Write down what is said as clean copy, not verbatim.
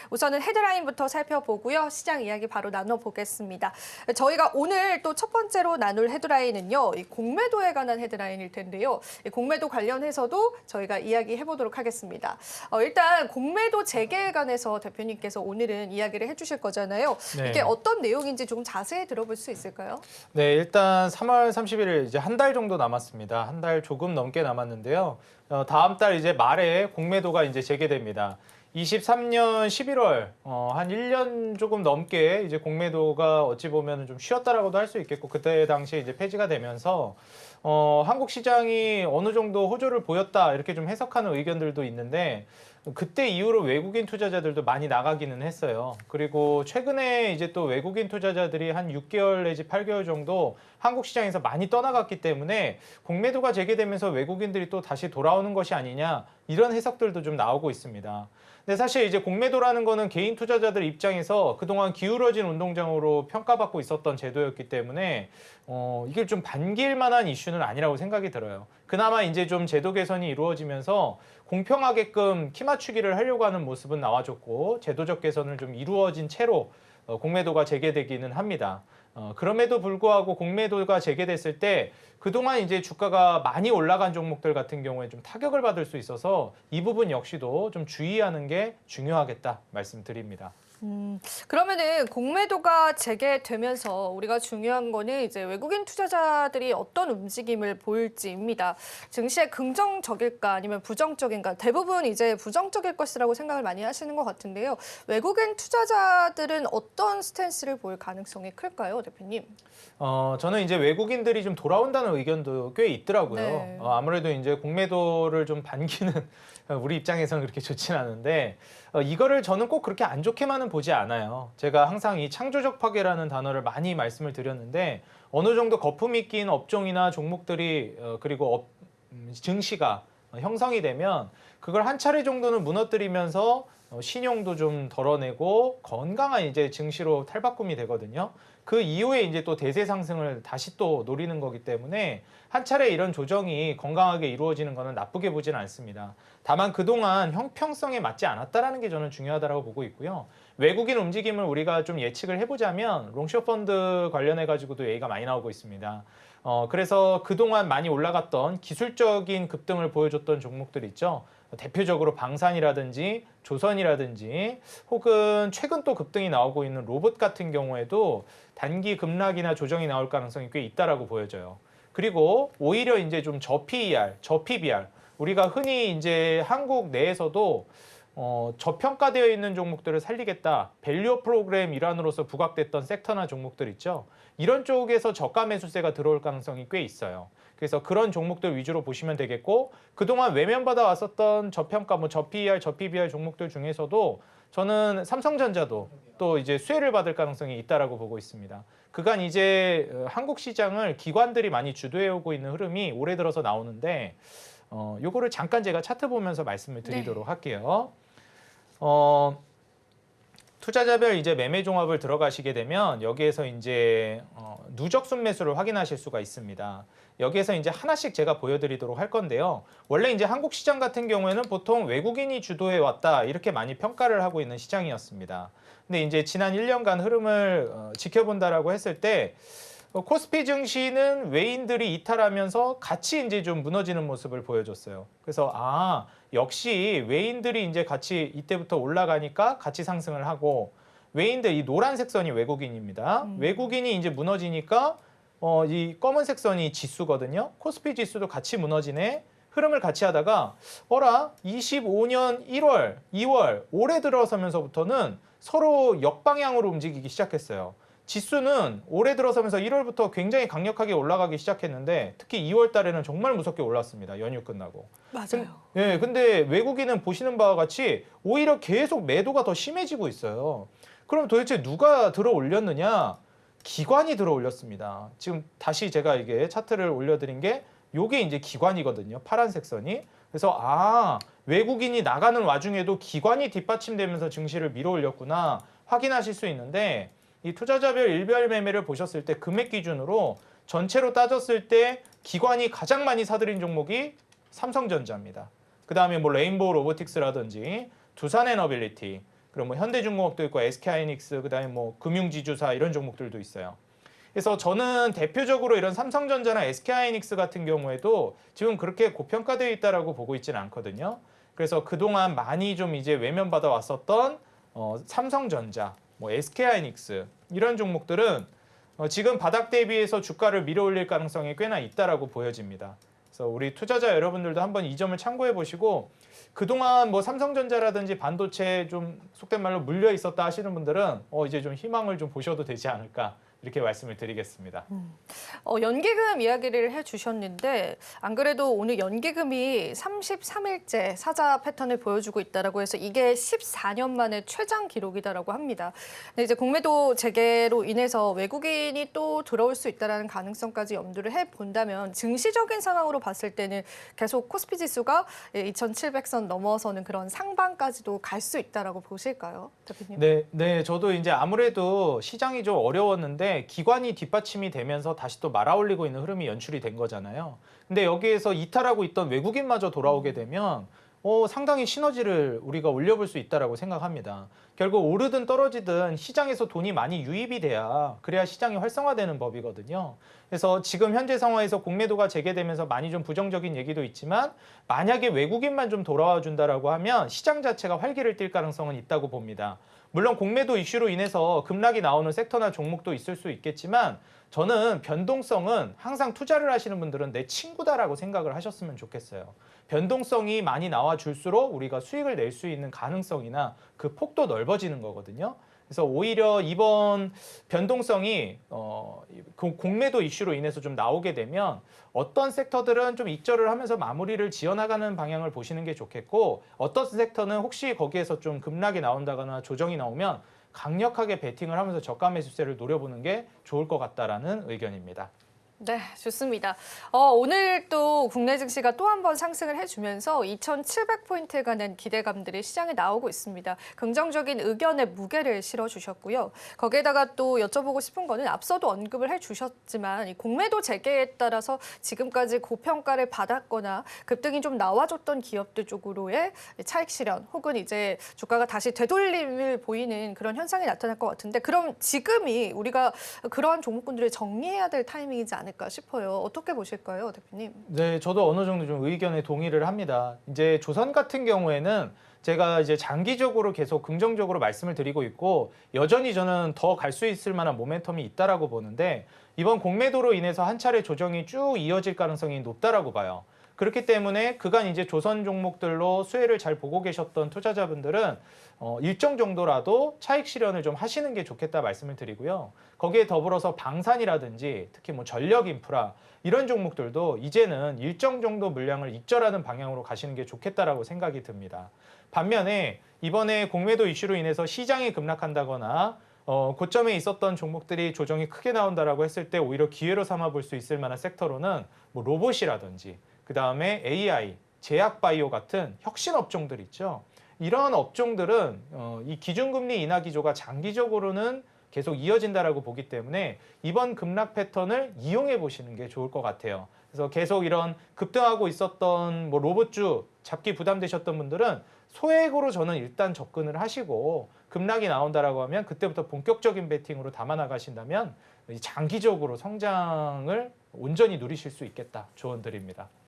우선은 헤드라인부터 살펴보고요. 시장 이야기 바로 나눠보겠습니다. 저희가 오늘 또 첫 번째로 나눌 헤드라인은요. 이 공매도에 관한 헤드라인일 텐데요. 이 공매도 관련해서도 저희가 이야기해보도록 하겠습니다. 일단 공매도 재개에 관해서 대표님께서 오늘은 이야기를 해주실 거잖아요. 네. 이게 어떤 내용인지 조금 자세히 들어볼 수 있을까요? 네, 일단 3월 31일 이제 한 달 정도 남았습니다. 한 달 조금 넘게 남았는데요. 다음 달 이제 말에 공매도가 이제 재개됩니다. 23년 11월 한 1년 조금 넘게 이제 공매도가 어찌 보면 좀 쉬었다라고도 할 수 있겠고 그때 당시에 이제 폐지가 되면서 한국 시장이 어느 정도 호조를 보였다 이렇게 좀 해석하는 의견들도 있는데 그때 이후로 외국인 투자자들도 많이 나가기는 했어요. 그리고 최근에 이제 또 외국인 투자자들이 한 6개월 내지 8개월 정도 한국 시장에서 많이 떠나갔기 때문에 공매도가 재개되면서 외국인들이 또 다시 돌아오는 것이 아니냐 이런 해석들도 좀 나오고 있습니다. 근데 사실 이제 공매도라는 거는 개인 투자자들 입장에서 그동안 기울어진 운동장으로 평가받고 있었던 제도였기 때문에 이게 좀 반길 만한 이슈는 아니라고 생각이 들어요. 그나마 이제 좀 제도 개선이 이루어지면서 공평하게끔 키 맞추기를 하려고 하는 모습은 나와줬고 제도적 개선을 좀 이루어진 채로 공매도가 재개되기는 합니다. 그럼에도 불구하고 공매도가 재개됐을 때 그동안 이제 주가가 많이 올라간 종목들 같은 경우에 좀 타격을 받을 수 있어서 이 부분 역시도 좀 주의하는 게 중요하겠다 말씀드립니다. 그러면은 공매도가 재개되면서 우리가 중요한 거는 이제 외국인 투자자들이 어떤 움직임을 보일지입니다. 증시에 긍정적일까 아니면 부정적인가? 대부분 이제 부정적일 것이라고 생각을 많이 하시는 것 같은데요. 외국인 투자자들은 어떤 스탠스를 보일 가능성이 클까요, 대표님? 저는 이제 외국인들이 좀 돌아온다는 의견도 꽤 있더라고요. 네. 아무래도 이제 공매도를 좀 반기는 우리 입장에서는 그렇게 좋지는 않은데 이거를 저는 꼭 그렇게 안 좋게만은 보지 않아요. 제가 항상 이 창조적 파괴라는 단어를 많이 말씀을 드렸는데 어느 정도 거품이 낀 업종이나 종목들이 그리고 증시가 형성이 되면 그걸 한 차례 정도는 무너뜨리면서 신용도 좀 덜어내고 건강한 이제 증시로 탈바꿈이 되거든요. 그 이후에 이제 또 대세 상승을 다시 또 노리는 거기 때문에 한 차례 이런 조정이 건강하게 이루어지는 것은 나쁘게 보지는 않습니다. 다만 그동안 형평성에 맞지 않았다라는 게 저는 중요하다고 보고 있고요. 외국인 움직임을 우리가 좀 예측을 해보자면 롱숏 펀드 관련해 가지고도 얘기가 많이 나오고 있습니다. 그래서 그동안 많이 올라갔던 기술적인 급등을 보여줬던 종목들 있죠. 대표적으로 방산이라든지 조선이라든지 혹은 최근 또 급등이 나오고 있는 로봇 같은 경우에도 단기 급락이나 조정이 나올 가능성이 꽤 있다라고 보여져요. 그리고 오히려 이제 좀 저PER, 저PBR 우리가 흔히 이제 한국 내에서도 저평가되어 있는 종목들을 살리겠다. 밸류 프로그램 일환으로서 부각됐던 섹터나 종목들 있죠. 이런 쪽에서 저가 매수세가 들어올 가능성이 꽤 있어요. 그래서 그런 종목들 위주로 보시면 되겠고 그동안 외면받아 왔었던 저평가, 저PER, 저PBR 종목들 중에서도 저는 삼성전자도 또 이제 수혜를 받을 가능성이 있다라고 보고 있습니다. 그간 이제 한국 시장을 기관들이 많이 주도해 오고 있는 흐름이 올해 들어서 나오는데 요거를 잠깐 제가 차트 보면서 말씀을 드리도록 할게요. 투자자별 이제 매매 종합을 들어가시게 되면 여기에서 이제 누적 순매수를 확인하실 수가 있습니다. 여기에서 이제 하나씩 제가 보여드리도록 할 건데요. 원래 이제 한국 시장 같은 경우에는 보통 외국인이 주도해 왔다 이렇게 많이 평가를 하고 있는 시장이었습니다. 근데 이제 지난 1년간 흐름을 지켜본다라고 했을 때 코스피 증시는 외인들이 이탈하면서 같이 이제 좀 무너지는 모습을 보여줬어요. 그래서 역시 외인들이 이제 같이 이때부터 올라가니까 같이 상승을 하고 외인들 이 노란색 선이 외국인입니다. 외국인이 이제 무너지니까 이 검은색 선이 지수거든요. 코스피 지수도 같이 무너지네. 흐름을 같이 하다가 25년 1월, 2월 올해 들어서면서부터는 서로 역방향으로 움직이기 시작했어요. 지수는 올해 들어서면서 1월부터 굉장히 강력하게 올라가기 시작했는데 특히 2월 달에는 정말 무섭게 올랐습니다. 연휴 끝나고. 맞아요. 예, 근데 외국인은 보시는 바와 같이 오히려 계속 매도가 더 심해지고 있어요. 그럼 도대체 누가 들어 올렸느냐? 기관이 들어 올렸습니다. 지금 다시 제가 이게 차트를 올려드린 게 요게 이제 기관이거든요. 파란색 선이. 그래서 외국인이 나가는 와중에도 기관이 뒷받침되면서 증시를 밀어 올렸구나 확인하실 수 있는데 이 투자자별 일별 매매를 보셨을 때 금액 기준으로 전체로 따졌을 때 기관이 가장 많이 사들인 종목이 삼성전자입니다. 그 다음에 뭐 레인보우 로보틱스라든지 두산에너빌리티, 그리고 뭐 현대중공업도 있고 SK하이닉스, 그다음에 뭐 금융지주사 이런 종목들도 있어요. 그래서 저는 대표적으로 이런 삼성전자나 SK하이닉스 같은 경우에도 지금 그렇게 고평가되어 있다라고 보고 있지는 않거든요. 그래서 그동안 많이 좀 이제 외면받아 왔었던 삼성전자, 뭐 SK하이닉스 이런 종목들은 지금 바닥 대비해서 주가를 밀어올릴 가능성이 꽤나 있다라고 보여집니다. 그래서 우리 투자자 여러분들도 한번 이 점을 참고해 보시고 그동안 뭐 삼성전자라든지 반도체 좀 속된 말로 물려 있었다 하시는 분들은 이제 좀 희망을 좀 보셔도 되지 않을까 이렇게 말씀을 드리겠습니다. 연기금 이야기를 해주셨는데 안 그래도 오늘 연기금이 33일째 사자 패턴을 보여주고 있다라고 해서 이게 14년 만에 최장 기록이다라고 합니다. 근데 이제 공매도 재개로 인해서 외국인이 또 들어올 수 있다라는 가능성까지 염두를 해본다면 증시적인 상황으로 봤을 때는 계속 코스피 지수가 2,700선 넘어서는 그런 상방까지도 갈 수 있다라고 보실까요, 대표님? 네, 저도 이제 아무래도 시장이 좀 어려웠는데 기관이 뒷받침이 되면서 다시 또 말아올리고 있는 흐름이 연출이 된 거잖아요. 근데 여기에서 이탈하고 있던 외국인마저 돌아오게 되면 상당히 시너지를 우리가 올려볼 수 있다라고 생각합니다. 결국 오르든 떨어지든 시장에서 돈이 많이 유입이 그래야 시장이 활성화되는 법이거든요. 그래서 지금 현재 상황에서 공매도가 재개되면서 많이 좀 부정적인 얘기도 있지만 만약에 외국인만 좀 돌아와 준다라고 하면 시장 자체가 활기를 띨 가능성은 있다고 봅니다. 물론 공매도 이슈로 인해서 급락이 나오는 섹터나 종목도 있을 수 있겠지만 저는 변동성은 항상 투자를 하시는 분들은 내 친구다라고 생각을 하셨으면 좋겠어요. 변동성이 많이 나와줄수록 우리가 수익을 낼 수 있는 가능성이나 그 폭도 넓어지는 거거든요. 그래서 오히려 이번 변동성이 공매도 이슈로 인해서 좀 나오게 되면 어떤 섹터들은 좀 익절을 하면서 마무리를 지어나가는 방향을 보시는 게 좋겠고 어떤 섹터는 혹시 거기에서 좀 급락이 나온다거나 조정이 나오면 강력하게 베팅을 하면서 저가 매수세를 노려보는 게 좋을 것 같다라는 의견입니다. 네, 좋습니다. 오늘 또 국내 증시가 또 한 번 상승을 해주면서 2,700포인트에 관한 기대감들이 시장에 나오고 있습니다. 긍정적인 의견의 무게를 실어주셨고요. 거기에다가 또 여쭤보고 싶은 거는 앞서도 언급을 해주셨지만 이 공매도 재개에 따라서 지금까지 고평가를 받았거나 급등이 좀 나와줬던 기업들 쪽으로의 차익 실현 혹은 이제 주가가 다시 되돌림을 보이는 그런 현상이 나타날 것 같은데 그럼 지금이 우리가 그러한 종목군들을 정리해야 될 타이밍이지 않을까 싶어요. 어떻게 보실까요, 대표님? 네, 저도 어느 정도 좀 의견에 동의를 합니다. 이제 조선 같은 경우에는 제가 이제 장기적으로 계속 긍정적으로 말씀을 드리고 있고 여전히 저는 더 갈 수 있을 만한 모멘텀이 있다라고 보는데 이번 공매도로 인해서 한 차례 조정이 쭉 이어질 가능성이 높다라고 봐요. 그렇기 때문에 그간 이제 조선 종목들로 수혜를 잘 보고 계셨던 투자자분들은 일정 정도라도 차익 실현을 좀 하시는 게 좋겠다 말씀을 드리고요. 거기에 더불어서 방산이라든지 특히 뭐 전력 인프라 이런 종목들도 이제는 일정 정도 물량을 익절하는 방향으로 가시는 게 좋겠다라고 생각이 듭니다. 반면에 이번에 공매도 이슈로 인해서 시장이 급락한다거나 고점에 있었던 종목들이 조정이 크게 나온다라고 했을 때 오히려 기회로 삼아 볼 수 있을 만한 섹터로는 뭐 로봇이라든지 그다음에 AI, 제약바이오 같은 혁신 업종들 있죠. 이런 업종들은 이 기준금리 인하 기조가 장기적으로는 계속 이어진다라고 보기 때문에 이번 급락 패턴을 이용해 보시는 게 좋을 것 같아요. 그래서 계속 이런 급등하고 있었던 뭐 로봇주 잡기 부담되셨던 분들은 소액으로 저는 일단 접근을 하시고 급락이 나온다라고 하면 그때부터 본격적인 베팅으로 담아 나가신다면 장기적으로 성장을 온전히 누리실 수 있겠다 조언 드립니다.